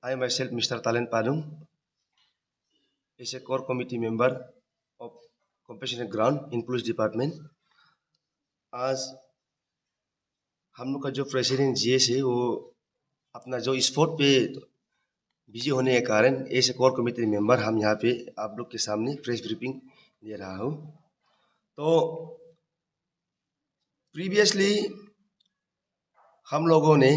I myself, Mr. Talent Padung, is a core committee member of Compassionate Ground in Police Department. आज हम लोग का जो president GS है वो अपना जो स्पोर्ट पे बिजी होने के कारण as a core committee member हम यहाँ पे आप लोग के सामने प्रेस ब्रीफिंग दे रहा हूँ। तो प्रीवियसली हम लोगों ने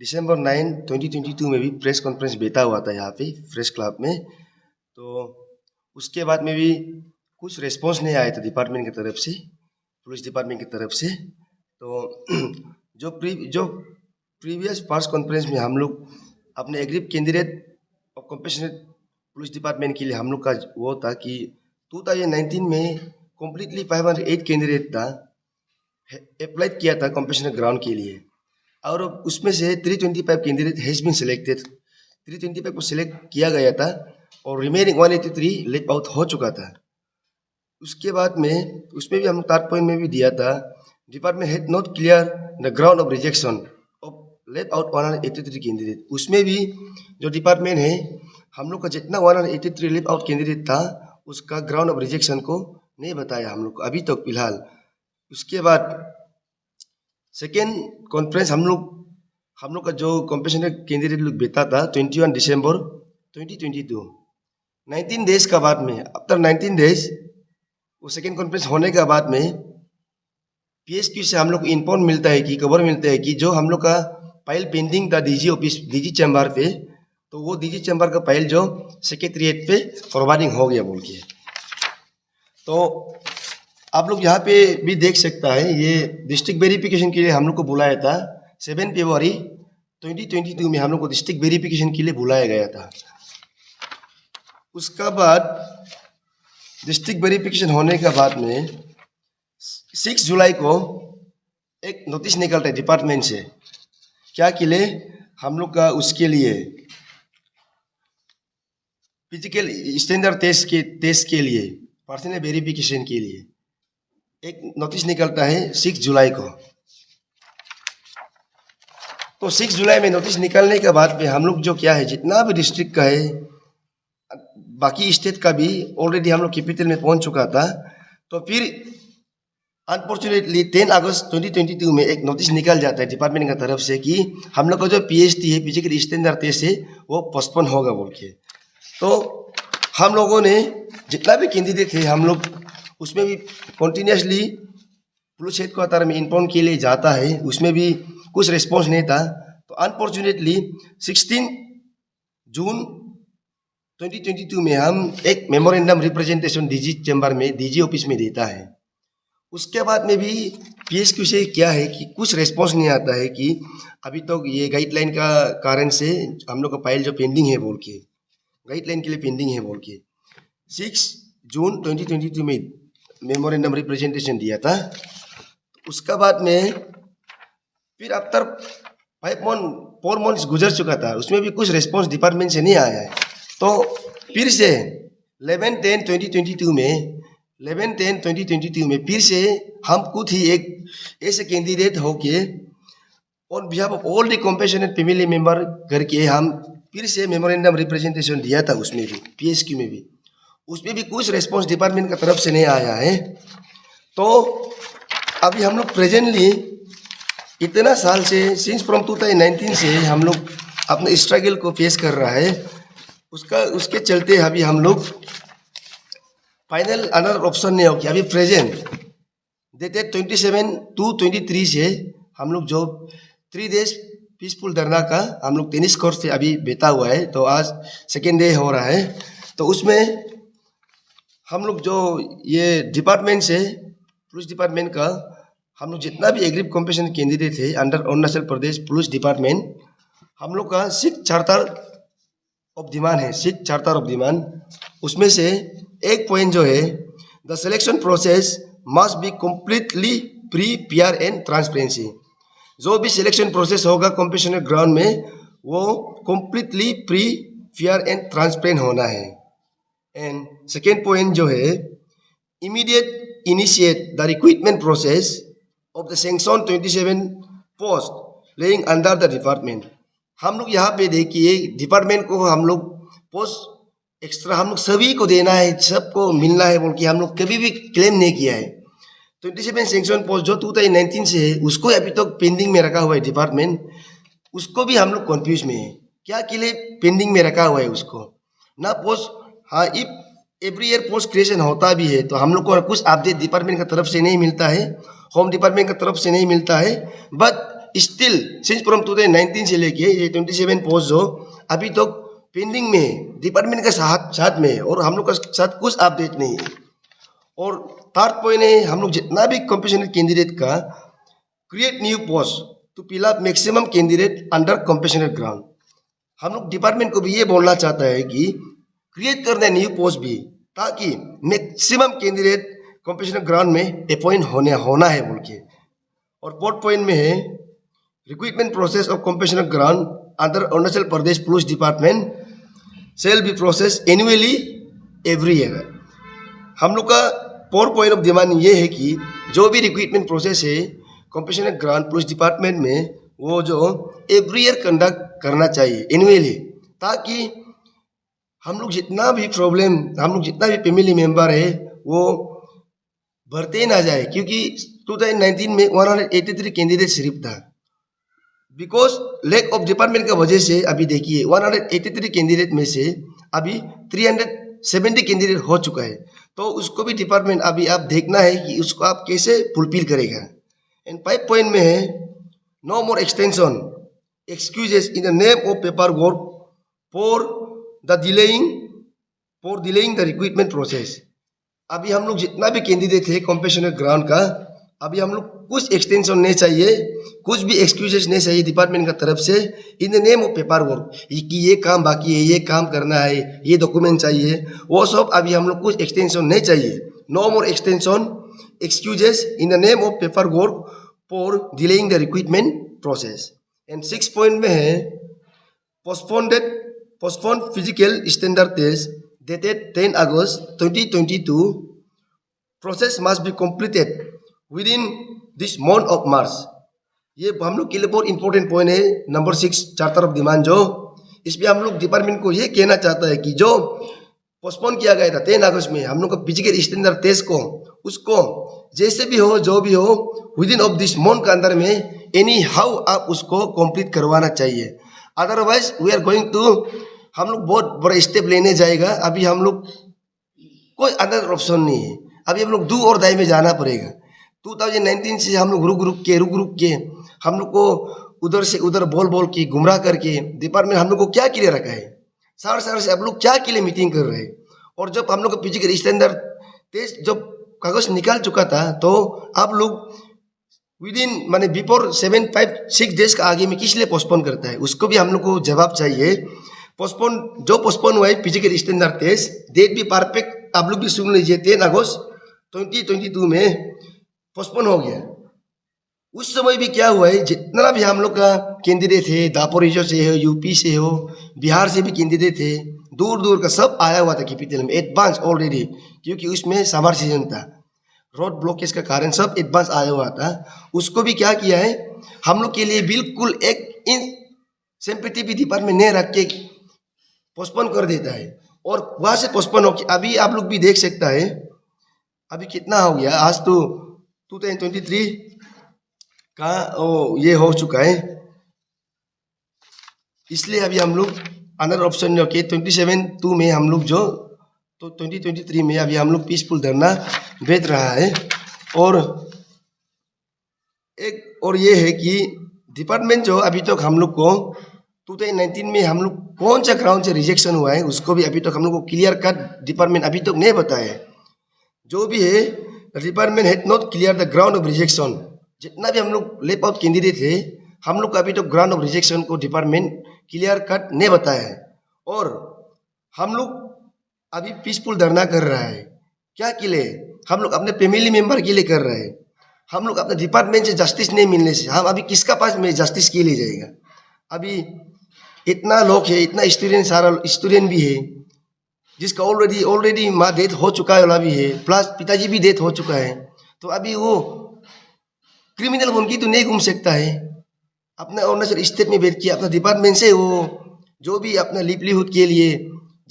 दिसंबर 9, 2022 में भी प्रेस कॉन्फ्रेंस बैठा हुआ था यहाँ पे प्रेस क्लब में। तो उसके बाद में भी कुछ रिस्पॉन्स नहीं आया था डिपार्टमेंट की तरफ से, पुलिस डिपार्टमेंट की तरफ से। तो जो प्रीवियस प्रेस कॉन्फ्रेंस में हम लोग अपने agreed candidate of compassionate police department के लिए हम लोग का वो था कि 2019 में कम्प्लीटली 508 कैंडिडेट था अप्लाई किया था कंपैशनेट ग्राउंड के लिए, और उसमें से 325 कैंडिडेट हैज बीन सिलेक्टेड। 325 को सिलेक्ट किया गया था और रिमेनिंग 183 लेट आउट हो चुका था। उसके बाद में उसमें भी हम थर्ड पॉइंट में भी दिया था, department had not clear the ground of rejection of let out 183 candidate. उसमें भी जो डिपार्टमेंट है हम लोग का जितना 183 लेट आउट कैंडिडेट था उसका ग्राउंड ऑफ रिजेक्शन को नहीं बताया हम लोग को अभी तक फिलहाल। उसके बाद सेकेंड कॉन्फ्रेंस हम लोग का जो कंपैशनेट कैंडिडेट लोग बैठा था 21 दिसंबर 2022, 19 डेज का बाद में, आफ्टर 19 डेज वो सेकेंड कॉन्फ्रेंस होने के बाद में पीएसक्यू से हम लोग को इन्फॉर्म मिलता है कि खबर मिलता है कि जो हम लोग का फाइल पेंडिंग था डीजी ऑफिस डीजी चैम्बर पे, तो वो डीजी चैम्बर का फाइल जो सेक्रेटरीट पे फॉरवर्डिंग हो गया बोल के। तो आप लोग यहाँ पे भी देख सकता है, ये डिस्ट्रिक्ट वेरिफिकेशन के लिए हम लोग को बुलाया था 7 फरवरी 2022 में हम लोग को डिस्ट्रिक्ट वेरिफिकेशन के लिए बुलाया गया था। उसका बाद डिस्ट्रिक्ट वेरिफिकेशन होने के बाद में 6 जुलाई को एक नोटिस निकलता है डिपार्टमेंट से, क्या के लिए हम लोग का उसके लिए फिजिकल स्टैंडर्ड टेस्ट के लिए पर्सनल वेरिफिकेशन के लिए एक नोटिस निकलता है 6 जुलाई को। तो 6 जुलाई में नोटिस निकलने के बाद में हम लोग जो क्या है जितना भी डिस्ट्रिक्ट का है बाकी स्टेट का भी ऑलरेडी हम लोग कैपिटल में पहुंच चुका था। तो फिर अनफॉर्चुनेटली 10 अगस्त 2022 में एक नोटिस निकल जाता है डिपार्टमेंट की तरफ से कि हम लोग का जो पीएचटी है फिजिकल स्टैंडर्ड टेस्ट है वो पोस्टपोन होगा बोल के। तो हम लोगों ने जितना भी कैंडिडेट थे हम लोग उसमें भी कंटिन्यूसली पुलिस हेडक्वार्टर में इन्फॉर्म के लिए जाता है, उसमें भी कुछ रिस्पॉन्स नहीं था। तो अनफॉर्चुनेटली 16 जून 2022 में हम एक मेमोरेंडम रिप्रेजेंटेशन डीजी चैम्बर में डीजी ऑफिस में देता है। उसके बाद में भी पीएसक्यू से क्या है कि कुछ रिस्पॉन्स नहीं आता है कि अभी तक तो ये गाइडलाइन का कारण से हम लोग का फाइल जो पेंडिंग है बोल के, गाइडलाइन के लिए पेंडिंग है बोल के 6 जून 2022 में मेमोरेंडम रिप्रेजेंटेशन दिया था। उसका बाद में फिर आफ्टर 4 मंथ्स गुजर चुका था, उसमें भी कुछ रिस्पॉन्स डिपार्टमेंट से नहीं आया है। तो फिर से 11/10/2022 में फिर से हम खुद ही एक ऐसे कैंडिडेट होके on behalf of all the compassionate family member करके हम फिर से मेमोरेंडम रिप्रेजेंटेशन दिया था, उसमें भी पीएसक्यू में भी, उसमें भी कुछ रिस्पॉन्स डिपार्टमेंट की तरफ से नहीं आया है। तो अभी हम लोग प्रेजेंटली इतना साल से सिंस फ्रॉम 2019 से हम लोग अपने स्ट्रगल को फेस कर रहा है, उसके चलते अभी हम लोग फाइनल अनदर ऑप्शन नहीं हो कि अभी प्रेजेंट डेटेड 27/2/23 से हम लोग जो 3 डेज पीसफुल धरना का हम लोग टेनिस कोर्ट से अभी बैठा हुआ है। तो आज सेकेंड डे हो रहा है। तो उसमें हम लोग जो ये डिपार्टमेंट से पुलिस डिपार्टमेंट का हम लोग जितना भी एग्रीड कंपैशन कैंडिडेट है under Arunachal Pradesh police department, हम लोग का 6 चार्टर ऑफ डिमांड है, 6 चार्टर ऑफ डिमांड। उसमें से एक पॉइंट जो है the selection process must be completely free fair and transparency. जो भी सिलेक्शन प्रोसेस होगा कंपैशनेट ग्राउंड में वो completely free fair and transparent होना है। एंड सेकेंड पॉइंट जो है immediate initiate the recruitment process of the sanction 27 post laying under the department. हम लोग यहाँ पे देखिए डिपार्टमेंट को हम लोग पोस्ट एक्स्ट्रा हम लोग सभी को देना है, सबको मिलना है बोल के हम लोग कभी भी क्लेम नहीं किया है। 27 सेक्शन पोस्ट जो 2019 से है उसको अभी तक पेंडिंग में रखा हुआ है डिपार्टमेंट, उसको भी हम लोग कंफ्यूज में है क्या के लिए पेंडिंग में रखा हुआ है उसको ना पोस्ट। हाँ, if every year post creation होता भी है तो हम लोग को कुछ अपडेट डिपार्टमेंट की तरफ से नहीं मिलता है, होम डिपार्टमेंट की तरफ से नहीं मिलता है। बट स्टिल सिंस फ्रॉम 2019 से लेके ये 27 पोस्ट जो अभी तक पेंडिंग में है डिपार्टमेंट के साथ में है और हम लोग का साथ कुछ अपडेट नहीं है। और थर्ड पॉइंट है हम लोग जितना भी कंपेशनेट कैंडिडेट का create new post to fill up maximum candidate under compassionate ground. हम लोग डिपार्टमेंट को भी ये बोलना चाहता है कि क्रिएट कर दें न्यू पोस्ट भी ताकि मैक्सिमम कैंडिडेट कंपेशनेट ग्राउंड में अपॉइंट होना है बोल के। और फोर्थ पॉइंट में है recruitment process of compassionate ground under Arunachal Pradesh police department shall be process annually every year. हम लोग का फोर पॉइंट ऑफ डिमांड ये है कि जो भी रिक्रूटमेंट प्रोसेस है कंपेशनेट ग्राउंड पुलिस डिपार्टमेंट में वो जो एवरी ईयर कंडक्ट करना चाहिए एनुअली, ताकि हम लोग जितना भी प्रॉब्लम हम लोग जितना भी फैमिली मेंबर है वो बढ़ते ना जाए। क्योंकि 2019 में 183 कैंडिडेट सिर्फ था, बिकॉज लैक ऑफ डिपार्टमेंट की वजह से अभी देखिए 183 कैंडिडेट में से अभी 370 कैंडिडेट हो चुका है। तो उसको भी डिपार्टमेंट अभी आप देखना है कि उसको आप कैसे फुलफिल करेगा। एंड 5 पॉइंट में है no more extension excuses in the name of paper work for delaying the recruitment process. अभी हम लोग जितना भी कैंडिडेट है कंपेशनेट ग्राउंड का अभी हम लोग कुछ एक्सटेंशन नहीं चाहिए, कुछ भी एक्सक्यूजेस नहीं चाहिए डिपार्टमेंट का तरफ से इन the name of paper work कि ये काम बाकी है, ये काम करना है, ये डॉक्यूमेंट चाहिए, वो सब अभी हम लोग कुछ एक्सटेंशन नहीं चाहिए। No more extension excuses in the name of paper work for delaying the recruitment process. And 6 point में है postpone physical standard test dated 10 August 2022 process must be completed within this month of March। ये हम लोग के लिए बहुत important point है number 6 charter of demand जो इसमें हम लोग डिपार्टमेंट को ये कहना चाहता है कि जो पोस्टपोन किया गया था 10 अगस्त में हम लोग का फिजिकल स्टैंडर्ड टेस्ट को उसको जैसे भी हो जो भी हो with in of this month के अंदर में एनी हाउ आप उसको कंप्लीट करवाना चाहिए। Otherwise we are going to हम लोग बहुत बड़ा स्टेप लेने जाएगा। अभी हम लोग कोई अदर ऑप्शन नहीं है, अभी हम लोग डू और डाई में जाना पड़ेगा। 2019 से हम लोग रुक के हम लोग को उधर से उधर बोल के गुमराह करके डिपार्टमेंट हम लोग को क्या के लिए रखा है, सार से आप लोग क्या के लिए मीटिंग कर रहे हैं। और जब हम लोग का फिजिकल स्टैंडर्ड टेस्ट जब कागज निकाल चुका था तो आप लोग विद इन माने बिफोर 7-5-6 डेज का आगे में किस लिए पोस्टपोन करता है, उसको भी हम लोग को जवाब चाहिए। पोस्टपोन हुआ है फिजिकल स्टैंडर्ड टेस्ट, डेट भी परफेक्ट आप लोग भी सुन लीजिए 10 अगस्त 2022 में पोस्टपोन हो गया। उस समय भी क्या हुआ है जितना भी हम लोग का कैंडिडेट है दापोरिजो से हो, यूपी से हो, बिहार से भी कैंडिडेट है, दूर का सब आया हुआ था कैपिटल में एडवांस ऑलरेडी, क्योंकि उसमें समर सीजन था, रोड ब्लॉकेज का कारण सब एडवांस आया हुआ था। उसको भी क्या किया है हम लोग के लिए बिल्कुल एक इन सिंपैथी भी डिपार्टमेंट नहीं रख के पोस्टपोन कर देता है। और वहाँ से पोस्टपोन हो अभी आप लोग भी देख सकता है अभी कितना हो गया, आज तो 2023 का ये हो चुका है। इसलिए अभी हम लोग अनदर ऑप्शन जो कि 27/2 में हम लोग जो तो 2023 में अभी हम लोग पीसफुल धरना भेज रहा है। और एक और ये है कि डिपार्टमेंट जो अभी तक हम लोग को 2019 में हम लोग कौन सा ग्राउंड से रिजेक्शन हुआ है उसको भी अभी तक हम लोग को क्लियर कट डिपार्टमेंट अभी तक नहीं बताया। जो भी है department had not clear the ground of rejection. जितना भी हम लोग लेप आउट कैंडिडेट है हम लोग को अभी तक ग्राउंड ऑफ रिजेक्शन को डिपार्टमेंट क्लियर कट नहीं बताया है। और हम लोग अभी पीसफुल धरना कर रहा है क्या के लिए, हम लोग अपने फैमिली मेंबर के लिए कर रहे हैं। हम लोग अपने डिपार्टमेंट से जस्टिस नहीं मिलने से हम अभी किसका पास में जस्टिस के लिए जाएगा। अभी इतना लोग है, इतना स्टूडेंट, सारा स्टूडेंट भी है जिसका ऑलरेडी माँ डेथ हो चुका है वाला भी है, प्लस पिताजी भी डेथ हो चुका है। तो अभी वो क्रिमिनल बन के तो नहीं घूम सकता है। अपना अरुणाचल स्टेट में बैठ के अपना डिपार्टमेंट से वो जो भी अपना लिवलीहुड के लिए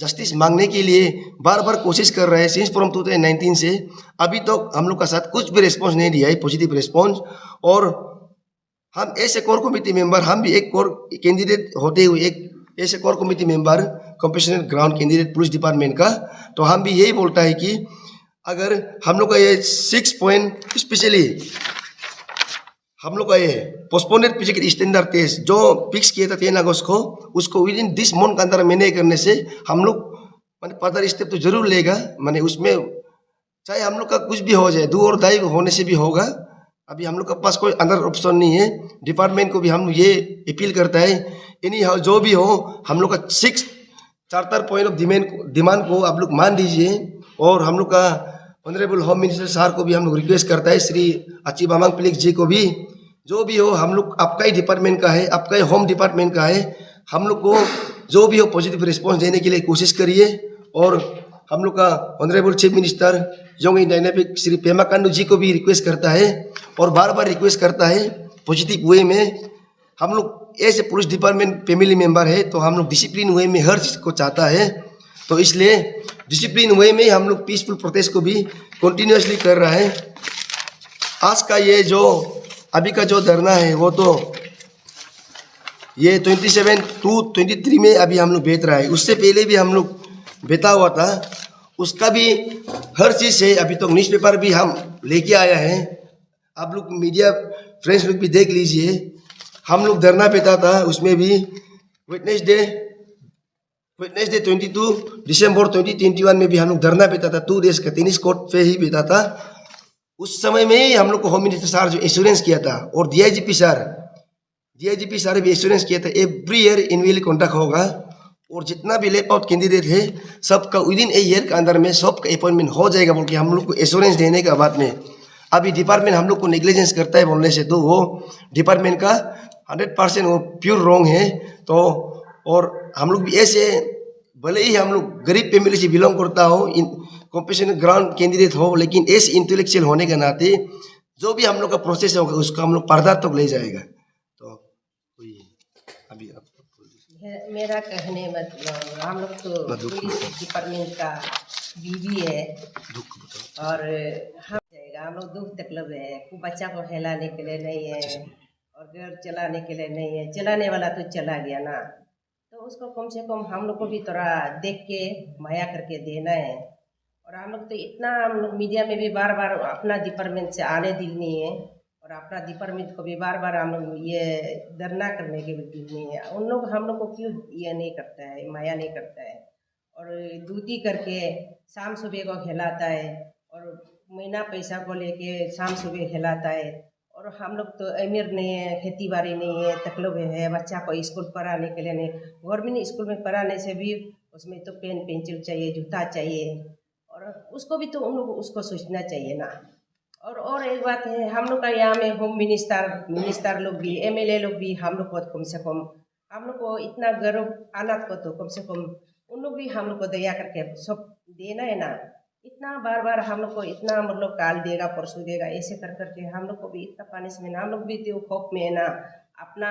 जस्टिस मांगने के लिए बार बार कोशिश कर रहे हैं सिंस फ्रॉम 2019 से। अभी तो हम लोग का साथ कुछ भी रिस्पॉन्स नहीं दिया है, पॉजिटिव रिस्पॉन्स। और हम ऐसे कोर कमेटी मेंबर, हम भी एक कोर कैंडिडेट होते हुए एक ऐसे core committee member compassionate ground candidate police department का, तो हम भी यही बोलता है कि अगर हम लोग का ये 6 पॉइंट स्पेशली हम लोग का ये पोस्टपोनेड फिजिकल स्टैंडर्ड टेस्ट जो फिक्स किया था 10 अगस्त को, उसको विद इन दिस मंथ के अंदर में नहीं करने से हम लोग मैंने फर्दर स्टेप तो जरूर लेगा। मैंने उसमें चाहे हम लोग का कुछ भी हो जाए, दो और दाई होने से भी होगा। अभी हम लोग के पास कोई अदर ऑप्शन नहीं है। डिपार्टमेंट को भी हम ये अपील करता है, एनी हाउ जो भी हो हम लोग का 6 चार्टर पॉइंट ऑफ डिमांड को आप लोग मान दीजिए। और हम लोग का ऑनरेबल होम मिनिस्टर सर को भी हम लोग रिक्वेस्ट करता है, श्री अची बामांग पिलिक जी को भी, जो भी हो हम लोग आपका ही डिपार्टमेंट का है, आपका ही होम डिपार्टमेंट का है, हम लोग को जो भी हो पॉजिटिव रिस्पॉन्स देने के लिए कोशिश करिए। और हम लोग का honourable chief minister young India dynamic Shri Pema Khandu ji को भी रिक्वेस्ट करता है और बार बार रिक्वेस्ट करता है पॉजिटिव वे में। हम लोग ऐसे पुलिस डिपार्टमेंट फैमिली मेंबर है तो हम लोग डिसिप्लिन वे में हर चीज़ को चाहता है, तो इसलिए डिसिप्लिन वे में हम लोग पीसफुल प्रोटेस्ट को भी कंटिन्यूसली कर रहा है। आज का ये जो अभी का जो धरना है वो तो ये 27 to 23 में अभी हम लोग बेच रहा है। उससे पहले भी हम लोग बेचा हुआ था, उसका भी हर चीज़ से अभी तो न्यूज़पेपर भी हम लेके आया है। आप लोग मीडिया फ्रेंड्स लोग भी देख लीजिए, हम लोग धरना बेचा था। उसमें भी वेडनेसडे 22 दिसंबर 2021 में भी हम लोग धरना बेचा था। 2 डेज का टेनिस कोर्ट पे ही बेचा था। उस समय में ही हम लोग को होम मिनिस्टर सर जो इंश्योरेंस किया था और डीआईजीपी सर भी इंश्योरेंस किया था एवरी ईयर एनुअली कॉन्ट्रैक्ट होगा और जितना भी लेप आउट कैंडिडेट है सबका विद इन ए ईयर के अंदर में सबका अपॉइंटमेंट हो जाएगा बोल के हम लोग को एश्योरेंस देने का बाद में अभी डिपार्टमेंट हम लोग को नेग्लिजेंस करता है बोलने से, तो वो डिपार्टमेंट का 100% वो प्योर रॉन्ग है। तो और हम लोग भी ऐसे भले ही हम लोग गरीब फैमिली से बिलोंग करता हो, इन कॉम्पिटिशन ग्राउंड कैंडिडेट हो, लेकिन ऐसे इंटेलेक्चुअल होने के नाते जो भी हम लोग का प्रोसेस होगा उसका हम लोग पर्दा तक ले जाएगा। तो अभी आप मेरा कहने मतलब हम लोग तो पुलिस डिपार्टमेंट का बीवी है और हम जाएगा हम लोग दुख तकलीफ है, बच्चा को हिलाने के लिए नहीं है और घर चलाने के लिए नहीं है, चलाने वाला तो चला गया ना, तो उसको कम से कम हम लोग को भी थोड़ा देख के माया करके देना है। और हम लोग तो इतना हम लोग मीडिया में भी बार बार अपना डिपार्टमेंट से आने दिल नहीं है और अपना डिपार्टमेंट को भी बार बार हम लोग ये धरना करने के भी दिल नहीं है। उन लोग हम लोग को क्यों ये नहीं करता है, माया नहीं करता है और दूती करके शाम सुबह को खिलाता है और महीना पैसा को लेके शाम सुबह खिलाता है। और हम लोग तो अमीर नहीं है, खेती बाड़ी नहीं है, तकलीफ है, बच्चा को स्कूल पढ़ाने के लिए नहीं, गवर्नमेंट स्कूल में पढ़ाने से भी उसमें तो पेन पेंसिल चाहिए, जूता चाहिए और उसको भी तो उन लोग उसको सोचना चाहिए ना। और एक बात है, हम लोग का यहाँ में होम मिनिस्टर लोग भी, एमएलए लोग भी हम लोग को कम से कम हम लोग को इतना गर्व हालात को तो कम से कम उन लोग भी हम लोग को दया करके सब देना है ना। इतना बार बार हम लोग को इतना मतलब काल देगा परसों देगा ऐसे कर करके हम लोग को भी इतना पनिशमेंट, हम लोग भी तो होप में है ना अपना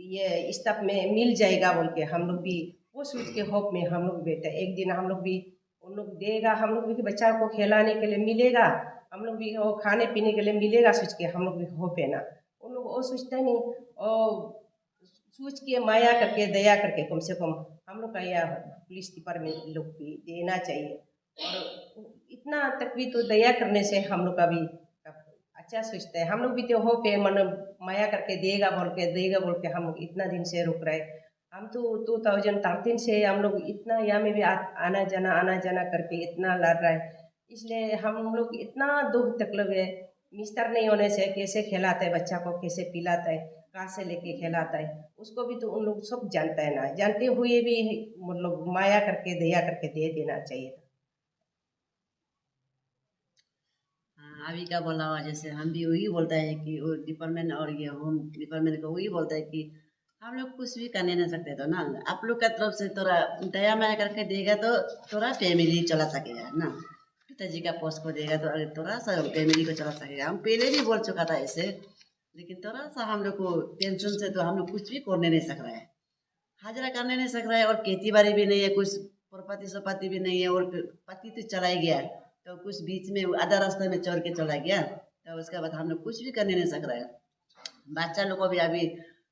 ये स्टाफ में मिल जाएगा बोल के हम लोग भी वो सोच के होप में हम लोग बेटा एक दिन हम लोग भी उन लोग देगा, हम लोग भी बच्चा को खिलाने के लिए मिलेगा, हम लोग भी वो खाने पीने के लिए मिलेगा सोच के हम लोग भी होप है ना। उन लोग वो सोचता नहीं और सोच के माया करके दया करके कम से कम हम लोग का यह पुलिस डिपार्टमेंट लोग भी देना चाहिए। और इतना तक भी तो दया करने से हम लोग का भी अच्छा सोचता है, हम लोग भी तो हो पे मन माया करके देगा बोल के हम लोग इतना दिन से रुक रहे। हम तो 2013 से हम लोग इतना यहाँ में भी आना जाना करके इतना लड़ रहा है, इसलिए हम लोग इतना दुख तकलीफ है। मिस्टर नहीं होने से कैसे खिलाता है बच्चा को, कैसे पिलाता है, कहाँ से लेके खिलाता है, उसको भी तो उन लोग सब जानता है ना, जानते हुए भी मतलब माया करके दया करके दे देना चाहिए था। अभी क्या बोला हुआ, जैसे हम भी वही बोलता है कि वो डिपार्टमेंट और ये होम डिपार्टमेंट को वही बोलता है कि हम लोग कुछ भी करने नहीं सकते, तो ना आप लोग का तरफ से थोड़ा दया माया करके देगा तो थोड़ा फैमिली चला सकेगा ना, पिताजी का पोस्ट को देगा तो अगर थोड़ा सा फैमिली को चला सकेगा। हम पहले भी बोल चुका था ऐसे, लेकिन थोड़ा सा हम लोग को टेंशन से तो हम लोग कुछ भी करने नहीं सक रहा है, हाजिरा करने नहीं सक रहा है, और खेती बाड़ी भी नहीं है, कुछ प्रॉपर्टी सपाती भी नहीं है, और पति तो चला ही गया, तो कुछ बीच में आधा रास्ते में चढ़ के चला गया, तो उसके बाद हम लोग कुछ भी करने नहीं सक रहे हैं। बच्चा लोग को भी अभी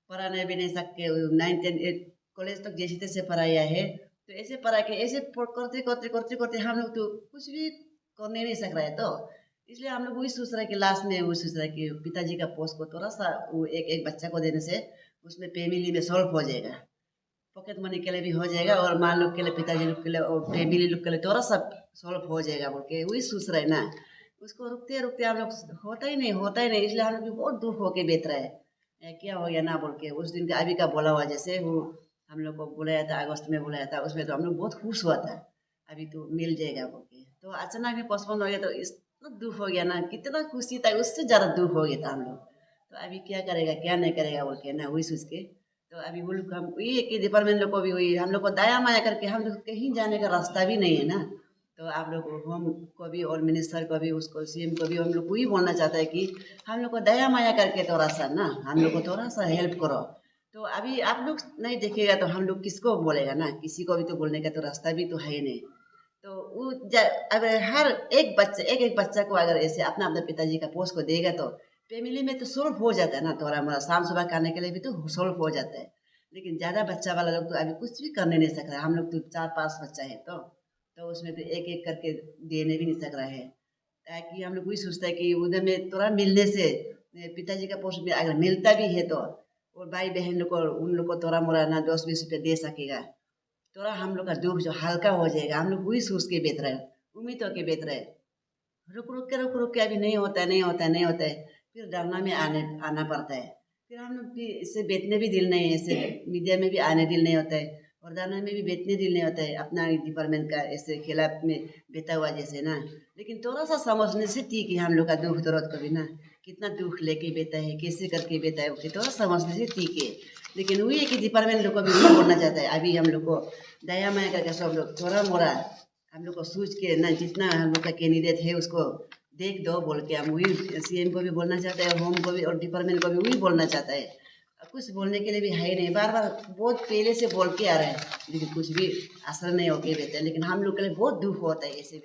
पढ़ाने भी नहीं सकते, 9, 10, 8 कॉलेज तक जैसे तैसे पढ़ाया है, तो ऐसे पढ़ा के ऐसे करते करते करते करते हम लोग तो कुछ भी करने नहीं सक रहे हैं। तो इसलिए हम लोग वही सोच रहे हैं कि लास्ट में वही सोच रहे हैं कि पिताजी का पोस्ट को थोड़ा सा वो एक बच्चा को देने से उसमें फैमिली में सॉल्व हो जाएगा, पॉकेट मनी के लिए भी हो जाएगा, और माँ लोग के लिए, पिताजी लोग के लिए, और फैमिली लोग के लिए थोड़ा सा सॉल्व हो जाएगा बोल के वही सोच रहे ना। उसको रुकते रुकते हम लोग होता ही नहीं, इसलिए हम लोग भी बहुत दुख होके बेच रहे हैं, क्या हो गया ना बोल के। उस दिन का अभी का बोला हुआ जैसे वो हम लोग को बुलाया था, अगस्त में बुलाया था, उसमें तो हम लोग बहुत खुश हुआ था, अभी तो मिल जाएगा बोल के, तो अचानक भी पोस्टपोन हो गया, तो इतना दुख हो गया ना, कितना खुशी था, उससे ज़्यादा दुख हो गया था हम लोग। तो अभी क्या करेगा क्या नहीं करेगा बोल के ना वही सोच के, तो अभी वो लोग हम वही एक डिपार्टमेंट लोग को भी वही हम लोग को दया माया करके, हम लोग कहीं जाने का रास्ता भी नहीं है ना, तो आप लोग होम को भी और मिनिस्टर को भी, उसको सीएम को भी हम लोग वही बोलना चाहता है कि हम लोग को दया माया करके थोड़ा सा ना हम लोग को थोड़ा सा हेल्प करो। तो अभी आप लोग नहीं देखेगा तो हम लोग किसको बोलेगा ना, किसी को भी तो बोलने का तो रास्ता भी तो है नहीं। तो वो अगर हर एक बच्चा को अगर ऐसे अपना अपने पिताजी का पोस्ट को देगा तो फैमिली में तो सॉल्व हो जाता है ना, थोड़ा मोड़ा शाम सुबह करने के लिए भी तो सॉल्व हो जाता है। लेकिन ज़्यादा बच्चा वाला लोग तो अभी कुछ भी करने नहीं सक रहा है, हम लोग तो 4-5 बच्चा है, तो उसमें तो एक एक करके देने भी नहीं सक रहा है, ताकि हम लोग वही सोचता है कि उधर में थोड़ा मिलने से पिताजी का पोस्ट में अगर मिलता भी है तो, और भाई बहन लोग को उन लोग को थोड़ा मोड़ा ना 10-20 रुपये दे सकेगा, थोड़ा हम लोग का दुख जो हल्का हो जाएगा। हम लोग वही सोच के बेच रहे हैं, उम्मीद होके बेच रहे हैं, रुक रुक के अभी नहीं होता है, नहीं होता है, नहीं होता है, फिर डरना में आना पड़ता है, फिर हम लोग भी इससे बेचने भी दिल नहीं है, इससे मीडिया में भी आने दिल नहीं होता है, और दाना में भी बेचने दिल नहीं होता है अपना डिपार्टमेंट का ऐसे खिलाफ में बेता हुआ जैसे ना। लेकिन थोड़ा सा समझने से ठीक है, हम लोग का दुख दर्द को भी ना कितना दुख लेके बेता है, कैसे करके बेता है, उससे थोड़ा समझने से ठीक है। लेकिन वही है कि डिपार्टमेंट लोग को भी नहीं बोलना चाहता है, अभी हम लोग को दया माया करके सब लोग थोड़ा मोड़ा हम लोग को सोच के ना, जितना हम लोग का कैंडिडेट है उसको देख दो बोल के हम वही सीएम को भी बोलना चाहते हैं, होम को भी और डिपार्टमेंट को भी वही बोलना चाहता है। कुछ बोलने के लिए भी है ही नहीं, बार बार बहुत पहले से बोल के आ रहे हैं, लेकिन कुछ भी असर नहीं होके रहता है। लेकिन हम लोग के लिए बहुत दुख होता है ऐसे